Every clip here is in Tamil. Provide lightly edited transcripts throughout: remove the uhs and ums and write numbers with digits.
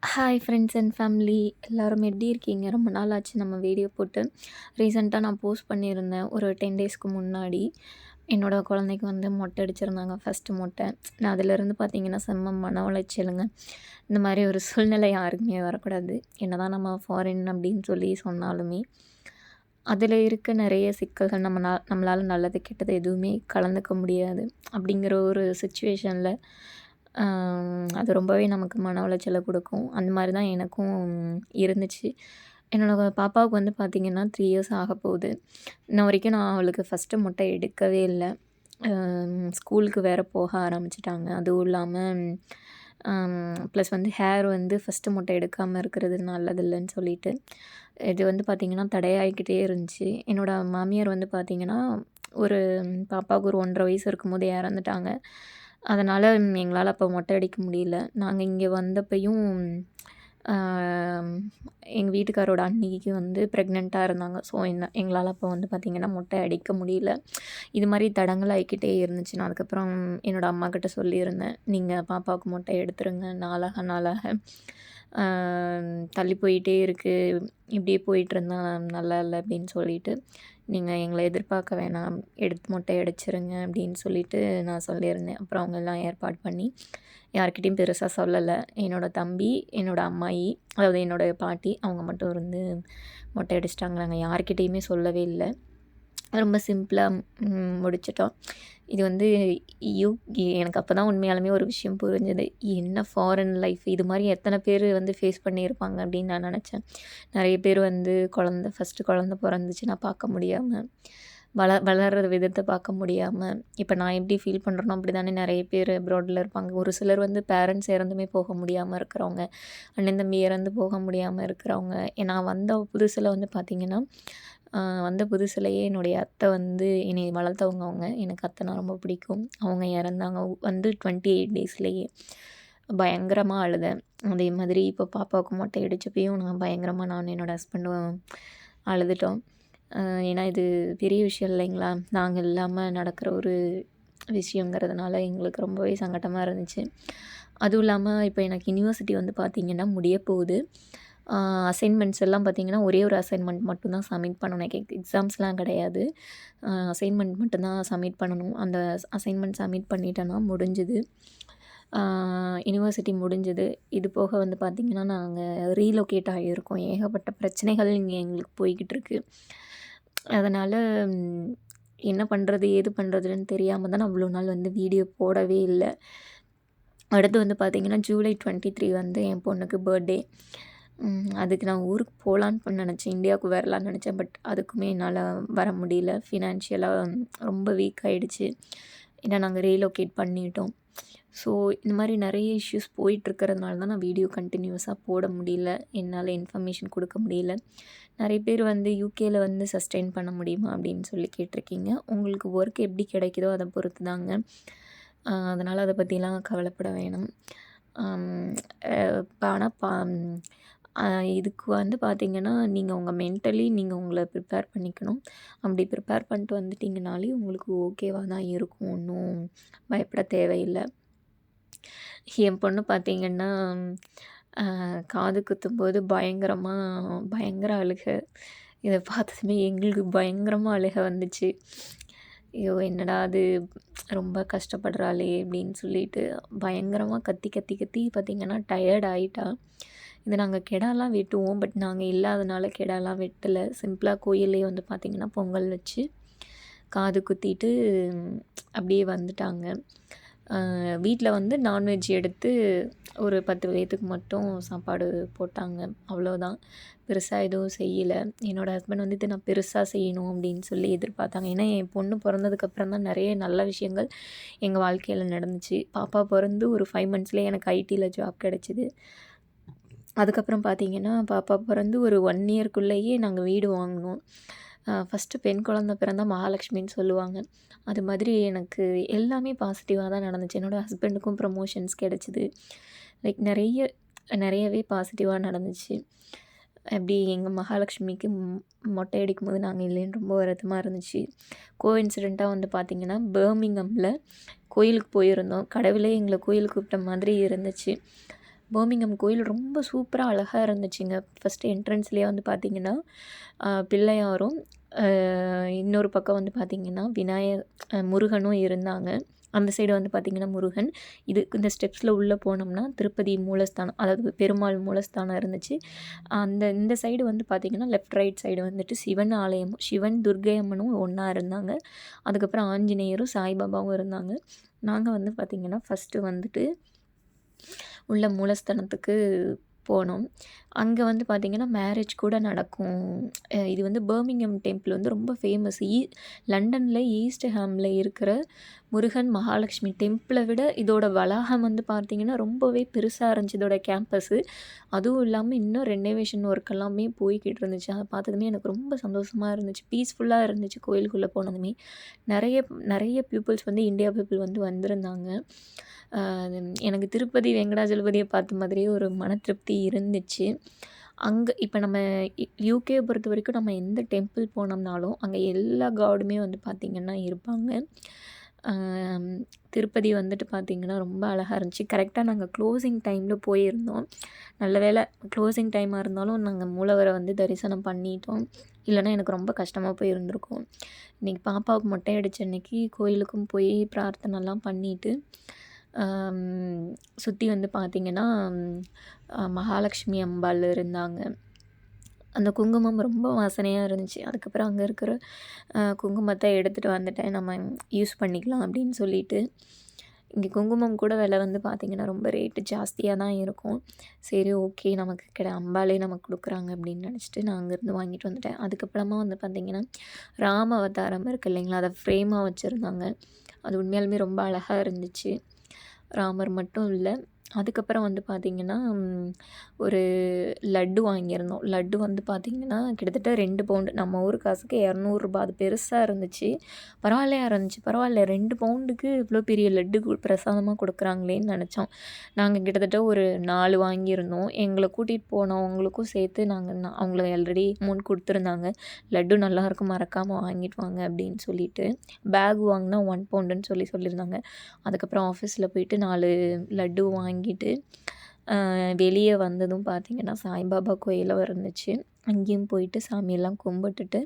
ஹாய் ஃப்ரெண்ட்ஸ் அண்ட் ஃபேமிலி எல்லோரும் எப்படி இருக்கீங்க? ரொம்ப நாள் ஆச்சு நம்ம வீடியோ போட்டு. ரீசெண்டாக நான் போஸ்ட் பண்ணியிருந்தேன் ஒரு 10 டேஸ்க்கு முன்னாடி. என்னோடய குழந்தைக்கு வந்து மொட்டை அடிச்சிருந்தாங்க, ஃபஸ்ட்டு மொட்டை. நான் அதிலேருந்து பார்த்தீங்கன்னா செம்ம மன உளைச்சலுங்க. இந்த மாதிரி ஒரு சூழ்நிலை யாருக்குமே வரக்கூடாது. என்னதான் நம்ம ஃபாரின் அப்படின்னு சொல்லி சொன்னாலுமே, அதில் இருக்க நிறைய சிக்கல்கள் நம்மளால் நல்லது கெட்டது எதுவுமே கலந்துக்க முடியாது. அப்படிங்கிற ஒரு சுச்சுவேஷனில் அது ரொம்பவே நமக்கு மன உளைச்சலை கொடுக்கும். அந்த மாதிரி தான் எனக்கும் இருந்துச்சு. என்னோட பாப்பாவுக்கு வந்து பார்த்திங்கன்னா 3 இயர்ஸ் ஆகப்போகுது. இன்ன வரைக்கும் நான் அவளுக்கு ஃபஸ்ட்டு மொட்டை எடுக்கவே இல்ல. ஸ்கூலுக்கு வேறு போக ஆரம்பிச்சுட்டாங்க. அதுவும் இல்லாமல் ப்ளஸ் வந்து ஹேர் வந்து ஃபஸ்ட்டு மொட்டை எடுக்காமல் இருக்கிறது நல்லதில்லன்னு சொல்லிட்டு, இது வந்து பார்த்திங்கன்னா தடையாகிக்கிட்டே இருந்துச்சு. என்னோடய மாமியார் வந்து பார்த்திங்கன்னா, ஒரு பாப்பாவுக்கு ஒரு 1 1/2 வயசு இருக்கும்போது இறந்துட்டாங்க. அதனால் எங்களால் அப்போ மொட்டை அடிக்க முடியல. நாங்கள் இங்கே வந்தப்பயும் எங்கள் வீட்டுக்காரோட அண்ணிக்கு வந்து ப்ரெக்னென்ட்டாக இருந்தாங்க. ஸோ எங்களால் அப்போ வந்து பார்த்திங்கன்னா மொட்டை அடிக்க முடியல. இது மாதிரி தடங்கல் ஆகிக்கிட்டே இருந்துச்சு. நான் அதுக்கப்புறம் என்னோடய அம்மாக்கிட்ட சொல்லியிருந்தேன், நீங்கள் பாப்பாவுக்கு மொட்டை எடுத்துருங்க, நாளாக நாளாக தள்ளி போயிட்டே இருக்குது, இப்படியே போயிட்டுருந்தா நல்லா இல்லை அப்படின்னு சொல்லிட்டு, நீங்கள் எங்களை எதிர்பார்க்க வேணாம், மொட்டை அடிச்சிருங்க அப்படின்னு சொல்லிட்டு நான் சொல்லியிருந்தேன். அப்புறம் அவங்க எல்லாம் ஏற்பாடு பண்ணி யார்கிட்டயும் பெருசாக சொல்லலை. என்னோடய தம்பி, என்னோடய அம்மாயி, அதாவது என்னோடய பாட்டி அவங்க மட்டும் இருந்து மொட்டை அடிச்சிட்டாங்க. நாங்கள் யார்கிட்டயுமே சொல்லவே இல்லை. ரொம்ப சிம்பிளாக முடிச்சிட்டோம். இது வந்து யூ எனக்கு அப்போ தான் உண்மையாலுமே ஒரு விஷயம் புரிஞ்சது. என்ன ஃபாரின் லைஃப் இது மாதிரி எத்தனை பேர் வந்து ஃபேஸ் பண்ணியிருப்பாங்க அப்படின்னு நான் நினச்சேன். நிறைய பேர் வந்து ஃபஸ்ட்டு குழந்த பிறந்துச்சுன்னா பார்க்க முடியாமல், வளர்கிற விதத்தை பார்க்க முடியாமல், இப்போ நான் எப்படி ஃபீல் பண்ணுறேனோ அப்படி தானே நிறைய பேர் அப்ராடில் இருப்பாங்க. ஒரு சிலர் வந்து பேரண்ட்ஸ் இறந்துமே போக முடியாமல் இருக்கிறவங்க, அண்ணன் தம்பி இறந்து போக முடியாமல் இருக்கிறவங்க. நான் வந்த புதுசில் வந்து பார்த்திங்கன்னா, வந்த புதுசுலேயே என்னுடைய அத்தை வந்து என்னை வளர்த்தவங்க அவங்க. எனக்கு அத்தைனா ரொம்ப பிடிக்கும். அவங்க இறந்தாங்க வந்து 28 டேஸ்லேயே. பயங்கரமாக அழுதேன். அதே மாதிரி இப்போ பாப்பாவுக்கு மொட்டை அடிச்சப்பயும் நான் பயங்கரமாக நானும் என்னோடய ஹஸ்பண்டும் அழுதுட்டோம். ஏன்னா இது பெரிய விஷயம் இல்லைங்களா? நாங்கள் இல்லாமல் நடக்கிற ஒரு விஷயங்கிறதுனால எங்களுக்கு ரொம்பவே சங்கடமாக இருந்துச்சு. அதுவும் இல்லாமல் இப்போ எனக்கு யுனிவர்சிட்டி வந்து பார்த்திங்கன்னா முடிய போகுது. அசைன்மெண்ட்ஸ் எல்லாம் பார்த்திங்கன்னா ஒரே ஒரு அசைன்மெண்ட் மட்டும் தான் சப்மிட் பண்ணணும். எனக்கு எக்ஸாம்ஸ்லாம் கிடையாது. அசைன்மெண்ட் மட்டும்தான் சப்மிட் பண்ணணும். அந்த அசைன்மெண்ட் சப்மிட் பண்ணிட்டேன்னா முடிஞ்சுது. யுனிவர்சிட்டி முடிஞ்சுது. இது போக வந்து பார்த்திங்கன்னா நாங்கள் ரீலொகேட் ஆகியிருக்கோம். ஏகப்பட்ட பிரச்சனைகள் இங்கே எங்களுக்கு போய்கிட்டுருக்கு. அதனால் என்ன பண்ணுறது ஏது பண்ணுறதுன்னு தெரியாமல் தான் நான் அவ்வளோ நாள் வந்து வீடியோ போடவே இல்லை. அடுத்து வந்து பார்த்திங்கன்னா ஜூலை 23 வந்து என் பொண்ணுக்கு பர்த்டே. அதுக்கு நான் ஊருக்கு போகலான்னு நினச்சேன், இந்தியாவுக்கு வரலான்னு நினச்சேன். பட் அதுக்குமே என்னால் வர முடியல. ஃபினான்ஷியலாக ரொம்ப வீக் ஆகிடுச்சு. ஏன்னா நாங்கள் ரீலொகேட் பண்ணிட்டோம். ஸோ இந்த மாதிரி நிறைய இஷ்யூஸ் போயிட்டுருக்கிறதுனால தான் நான் வீடியோ கண்டினியூஸாக போட முடியல. என்னால் இன்ஃபர்மேஷன் கொடுக்க முடியல. நிறைய பேர் வந்து யூகேயில் வந்து சஸ்டெயின் பண்ண முடியுமா அப்படின்னு சொல்லி கேட்டிருக்கீங்க. உங்களுக்கு ஒர்க் எப்படி கிடைக்குதோ அதை பொறுத்து தாங்க. அதனால் அதை பற்றிலாம் கவலைப்பட வேணாம். ஆனால் இதுக்கு வந்து பார்த்திங்கன்னா, நீங்கள் உங்கள் மென்டலி நீங்கள் உங்களை ப்ரிப்பேர் பண்ணிக்கணும். அப்படி ப்ரிப்பேர் பண்ணிட்டு வந்துட்டிங்கனாலே உங்களுக்கு ஓகேவாக தான் இருக்கும். ஒன்றும் பயப்பட தேவையில்லை. என் பொண்ணு பார்த்திங்கன்னா, காது குத்தும்போது பயங்கர அழுகை. இதை பார்த்ததுமே எங்களுக்கு பயங்கரமாக அழுகை வந்துச்சு. ஐயோ என்னடா அது ரொம்ப கஷ்டப்படுறாளே அப்படின்னு சொல்லிட்டு பயங்கரமாக கத்தி கத்தி கத்தி பார்த்திங்கன்னா டயர்ட் ஆகிட்டா. இது நாங்கள் கெடாலாம் வெட்டுவோம். பட் நாங்கள் இல்லாதனால கெடாலாம் வெட்டலை. சிம்பிளாக கோயிலே வந்து பார்த்திங்கன்னா பொங்கல் வச்சு காது குத்திட்டு அப்படியே வந்துட்டாங்க. வீட்டில் வந்து நான்வெஜ் எடுத்து ஒரு 10 பேத்துக்கு மட்டும் சாப்பாடு போட்டாங்க. அவ்வளோதான். பெருசாக எதுவும் செய்யலை. என்னோடய ஹஸ்பண்ட் வந்து இதை நான் பெருசாக செய்யணும் அப்படின்னு சொல்லி எதிர்பார்த்தாங்க. ஏன்னா என் பொண்ணு பிறந்ததுக்கப்புறம் தான் நிறைய நல்ல விஷயங்கள் எங்கள் வாழ்க்கையில் நடந்துச்சு. பாப்பா பிறந்து ஒரு 5 மந்த்ஸ்லேயே எனக்கு ஐடியில் ஜாப் கிடச்சிது. அதுக்கப்புறம் பார்த்திங்கன்னா பாப்பா பிறந்து ஒரு 1 இயர்க்குள்ளேயே நாங்கள் வீடு வாங்கினோம். ஃபஸ்ட்டு பெண் குழந்த பிறந்தா மகாலட்சுமின்னு சொல்லுவாங்க. அது மாதிரி எனக்கு எல்லாமே பாசிட்டிவாக தான் நடந்துச்சு. என்னோடய ஹஸ்பண்டுக்கும் ப்ரமோஷன்ஸ் கிடச்சிது. லைக் நிறையவே பாசிட்டிவாக நடந்துச்சு. அப்படி எங்கள் மகாலட்சுமிக்கு மொட்டை அடிக்கும்போது நாங்கள் இல்லைன்னு ரொம்ப வருத்தமாக இருந்துச்சு. கோஇன்சிடெண்ட்டாக வந்து பார்த்திங்கன்னா பர்மிங்கமில் கோயிலுக்கு போயிருந்தோம். கடவுளே எங்களை கோயிலுக்கு கூப்பிட்ட மாதிரி இருந்துச்சு. பர்மிங்ஹாம் கோயில் ரொம்ப சூப்பரா அழகா இருந்துச்சுங்க. ஃபஸ்ட்டு என்ட்ரன்ஸ்லேயே வந்து பார்த்திங்கன்னா பிள்ளையாரும் இன்னொரு பக்கம் வந்து பார்த்திங்கன்னா முருகனும் இருந்தாங்க. அந்த சைடு வந்து பார்த்திங்கன்னா முருகன். இந்த ஸ்டெப்ஸில் உள்ளே போனோம்னா திருப்பதி மூலஸ்தானம், அதாவது பெருமாள் மூலஸ்தானம் இருந்துச்சு. இந்த சைடு வந்து பார்த்திங்கன்னா லெஃப்ட் ரைட் சைடு வந்துட்டு சிவன் ஆலயமும் சிவன் துர்க்கை அம்மனும் ஒன்றா இருந்தாங்க. அதுக்கப்புறம் ஆஞ்சநேயரும் சாய்பாபாவும் இருந்தாங்க. நாங்கள் வந்து பார்த்திங்கன்னா ஃபஸ்ட்டு வந்துட்டு உள்ள மூலஸ்தானத்துக்கு போனோம். அங்கே வந்து பார்த்திங்கன்னா மேரேஜ் கூட நடக்கும். இது வந்து பர்மிங்ஹாம் டெம்பிள் வந்து ரொம்ப ஃபேமஸ். லண்டனில் ஈஸ்ட் ஹாமில் இருக்கிற முருகன் மகாலட்சுமி டெம்பிளை விட இதோட வளாகம் வந்து பார்த்திங்கன்னா ரொம்பவே பெருசாக இருந்துச்சு இதோட கேம்பஸு. அதுவும் இல்லாமல் இன்னும் ரெனோவேஷன் ஒர்க் எல்லாமே போய்கிட்டு இருந்துச்சு. அதை பார்த்ததுமே எனக்கு ரொம்ப சந்தோஷமாக இருந்துச்சு. பீஸ்ஃபுல்லாக இருந்துச்சு கோயிலுக்குள்ளே போனதுமே. நிறைய நிறைய பீப்புள்ஸ் வந்து இந்தியா பீப்புள் வந்து வந்திருந்தாங்க. எனக்கு திருப்பதி வெங்கடாஜலபதியை பார்த்த மாதிரியே ஒரு மன திருப்தி இருந்துச்சு. அங்கே இப்போ நம்ம யூகேயை பொறுத்த வரைக்கும் நம்ம எந்த டெம்பிள் போனோம்னாலும் அங்கே எல்லா காடுமே வந்து பார்த்திங்கன்னா இருப்பாங்க. திருப்பதி வந்துட்டு பார்த்திங்கன்னா ரொம்ப அழகாக இருந்துச்சு. கரெக்டாக நாங்கள் க்ளோசிங் டைமில் போயிருந்தோம். நல்ல வேளை க்ளோசிங் டைமாக இருந்தாலும் நாங்கள் மூலவரை வந்து தரிசனம் பண்ணிட்டோம். இல்லைன்னா எனக்கு ரொம்ப கஷ்டமாக போயிருந்திருக்கும். இன்றைக்கி பாப்பாவுக்கு மொட்டை அடித்த அன்னைக்கு கோயிலுக்கும் போய் பிரார்த்தனைலாம் பண்ணிவிட்டு சுற்றி வந்து பார்த்திங்கன்னா மகாலட்சுமி அம்பாள் இருந்தாங்க. அந்த குங்குமம் ரொம்ப வாசனையாக இருந்துச்சு. அதுக்கப்புறம் அங்கே இருக்கிற குங்குமத்தை எடுத்துகிட்டு வந்துட்டேன், நம்ம யூஸ் பண்ணிக்கலாம் அப்படின்னு சொல்லிட்டு. இங்கே குங்குமம் கூட விலை வந்து பார்த்திங்கன்னா ரொம்ப ரேட்டு ஜாஸ்தியாக தான் இருக்கும். சரி ஓகே, நமக்கு அம்பாலே நமக்கு கொடுக்குறாங்க அப்படின்னு நினச்சிட்டு நான் அங்கேருந்து வாங்கிட்டு வந்துட்டேன். அதுக்கப்புறமா வந்து பார்த்திங்கன்னா ராம அவதாரம் இருக்குது இல்லைங்களா, அதை ஃப்ரேமாக வச்சுருந்தாங்க. அது உண்மையாலுமே ரொம்ப அழகாக இருந்துச்சு. ராமர் மட்டும் இல்லை, அதுக்கப்புறம் வந்து பார்த்திங்கன்னா ஒரு லட்டு வாங்கியிருந்தோம். லட்டு வந்து பார்த்திங்கன்னா கிட்டத்தட்ட 2 பவுண்டு, நம்ம ஊர் காசுக்கு ரூ. 200. அது பெருசாக இருந்துச்சு. பரவாயில்லையா இருந்துச்சு. பரவாயில்ல 2 பவுண்டுக்கு இவ்வளோ பெரிய லட்டு பிரசாதமாக கொடுக்குறாங்களேன்னு நினச்சோம். நாங்கள் கிட்டத்தட்ட ஒரு 4 வாங்கியிருந்தோம். எங்களை கூட்டிகிட்டு போனவங்களுக்கும் சேர்த்து அவங்கள ஆல்ரெடி அமௌண்ட் கொடுத்துருந்தாங்க. லட்டு நல்லாயிருக்கும், மறக்காமல் வாங்கிட்டு வாங்க அப்படின்னு சொல்லிட்டு. பேக் வாங்கினா 1 பவுண்டுன்னு சொல்லியிருந்தாங்க. அதுக்கப்புறம் ஆஃபீஸில் போயிட்டு 4 லட்டு வாங்கிட்டு வெளியே வந்ததும் பார்த்திங்கன்னா சாய்பாபா கோயிலும் இருந்துச்சு. அங்கேயும் போயிட்டு சாமியெல்லாம் கும்பிட்டுட்டு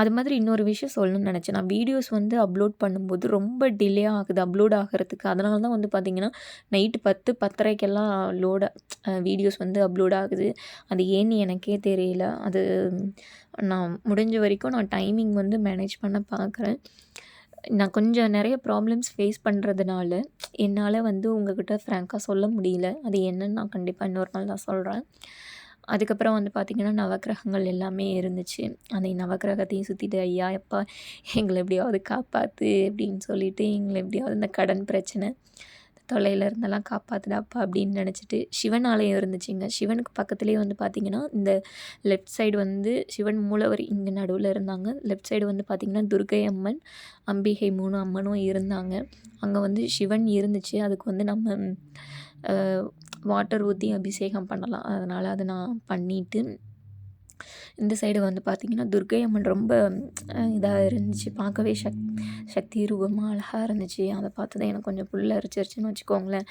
அது மாதிரி இன்னொரு விஷயம் சொல்லணும்னு நினச்சேன். நான் வீடியோஸ் வந்து அப்லோட் பண்ணும்போது ரொம்ப டிலே ஆகுது அப்லோட் ஆகிறதுக்கு. அதனால தான் வந்து பார்த்திங்கன்னா நைட்டு 10:30க்கெல்லாம் வீடியோஸ் வந்து அப்லோட் ஆகுது. அது ஏன்னு எனக்கே தெரியல. அது நான் முடிஞ்ச வரைக்கும் நான் டைமிங் வந்து மேனேஜ் பண்ண பார்க்குறேன். நான் கொஞ்சம் நிறைய ப்ராப்ளம்ஸ் ஃபேஸ் பண்ணுறதுனால என்னால் வந்து உங்கள்கிட்ட ஃப்ராங்காக சொல்ல முடியல. அது என்னன்னு நான் கண்டிப்பாக இன்னொரு நாள் நான் சொல்கிறேன். அதுக்கப்புறம் வந்து பார்த்திங்கன்னா நவக்கிரகங்கள் எல்லாமே இருந்துச்சு. அந்த நவக்கிரகத்தையும் சுற்றிட்டு ஐயா எப்பா எங்களை எப்படியாவது காப்பாற்று அப்படின்னு சொல்லிட்டு, எங்களை எப்படியாவது இந்த கடன் பிரச்சனை தொல்லையில் இருந்தெல்லாம் காப்பாற்றுடாப்பா அப்படின்னு நினச்சிட்டு. சிவன் ஆலயம் இருந்துச்சுங்க. சிவனுக்கு பக்கத்துலேயே வந்து பார்த்திங்கன்னா இந்த லெஃப்ட் சைடு வந்து சிவன் மூலவர் இங்கே நடுவில் இருந்தாங்க. லெஃப்ட் சைடு வந்து பார்த்திங்கன்னா துர்க்கை அம்மன், அம்பிகை 3 அம்மனும் இருந்தாங்க. அங்கே வந்து சிவன் இருந்துச்சு. அதுக்கு வந்து நம்ம வாட்டர் ஊற்றி அபிஷேகம் பண்ணலாம். அதனால் அதை நான் பண்ணிவிட்டு இந்த சைடு வந்து பார்த்திங்கன்னா துர்க்கை அம்மன் ரொம்ப இதாக இருந்துச்சு. பார்க்கவே சக்தி ரூபமாக அழகாக இருந்துச்சு. அதை பார்த்ததே எனக்கு கொஞ்சம் புல்லரிச்சிருச்சுன்னு வச்சுக்கோங்களேன்.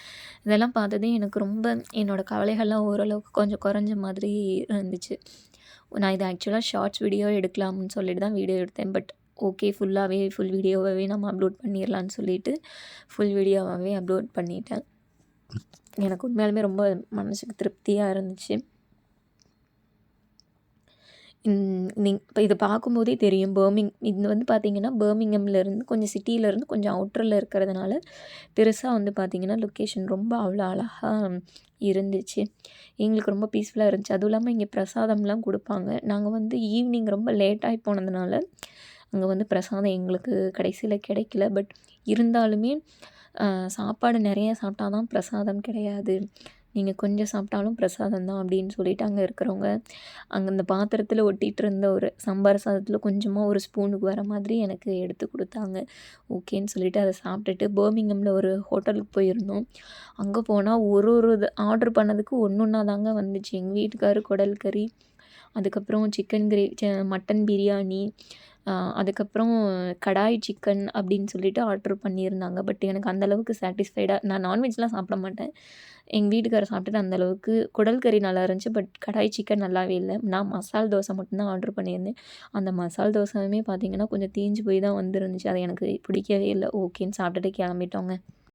இதெல்லாம் பார்த்ததே எனக்கு ரொம்ப என்னோடய கவலைகள்லாம் ஓரளவுக்கு கொஞ்சம் குறைஞ்ச மாதிரி இருந்துச்சு. நான் இதை ஆக்சுவலாக ஷார்ட்ஸ் வீடியோ எடுக்கலாம்னு சொல்லிட்டு தான் வீடியோ எடுத்தேன். பட் ஓகே, ஃபுல் வீடியோவாகவே நம்ம அப்லோட் பண்ணிடலான்னு சொல்லிட்டு ஃபுல் வீடியோவாகவே அப்லோட் பண்ணிட்டேன். எனக்கு உண்மையாலுமே ரொம்ப மனசுக்கு திருப்தியாக இருந்துச்சு. இப்போ இதை பார்க்கும்போதே தெரியும். இது வந்து பார்த்திங்கன்னா பர்மிங்ஹாம்லேருந்து கொஞ்சம் சிட்டியிலேருந்து கொஞ்சம் அவுட்டரில் இருக்கிறதுனால பெருசாக வந்து பார்த்திங்கன்னா லொக்கேஷன் ரொம்ப அவ்வளோ அழகாக இருந்துச்சு. எங்களுக்கு ரொம்ப பீஸ்ஃபுல்லாக இருந்துச்சு. அதுவும் இல்லாமல் இங்கே பிரசாதம்லாம் கொடுப்பாங்க. நாங்கள் வந்து ஈவினிங் ரொம்ப லேட்டாகி போனதுனால அங்கே வந்து பிரசாதம் எங்களுக்கு கடைசியில் கிடைக்கல. பட் இருந்தாலுமே சாப்பாடு நிறைய சாப்பிட்டா தான் பிரசாதம் கிடையாது, நீங்கள் கொஞ்சம் சாப்பிட்டாலும் பிரசாதம் தான் அப்படின்னு சொல்லிட்டு அங்கே இருக்கிறவங்க அங்கே அந்த பாத்திரத்தில் ஒட்டிகிட்டு இருந்த ஒரு சாம்பார் சாதத்தில் கொஞ்சமாக ஒரு ஸ்பூனுக்கு வர மாதிரி எனக்கு எடுத்து கொடுத்தாங்க. ஓகேன்னு சொல்லிவிட்டு அதை சாப்பிட்டுட்டு பர்மிங்ஹாமில் ஒரு ஹோட்டலுக்கு போயிருந்தோம். அங்கே போனால் ஒரு இது ஆர்டர் பண்ணதுக்கு ஒன்றா தாங்க வந்துச்சு. எங்கள் வீட்டுக்காரு குடல் கறி, அதுக்கப்புறம் சிக்கன் கிரேவி, மட்டன் பிரியாணி, அதுக்கப்புறம் கடாய் சிக்கன் அப்படின்னு சொல்லிட்டு ஆர்டர் பண்ணியிருந்தாங்க. பட் எனக்கு அந்த அளவுக்கு நான் நான்வெஜ்லாம் சாப்பிட மாட்டேன். எங்கள் வீட்டுக்காரர் சாப்பிட்டுட்டு அந்த அளவுக்கு குடல் கறி நல்லா இருந்துச்சு. பட் கடாய் சிக்கன் நல்லாவே இல்ல. நான் மசால் தோசை மட்டும் தான் ஆர்டர் பண்ணியிருந்தேன். அந்த மசால் தோசையுமே பார்த்தீங்கன்னா, கொஞ்சம் தீஞ்சு போய் தான் வந்துருந்துச்சு. அது எனக்கு பிடிக்கவே இல்ல. ஓகேன்னு சாப்பிட்டுட்டு கிளம்பிட்டோங்க.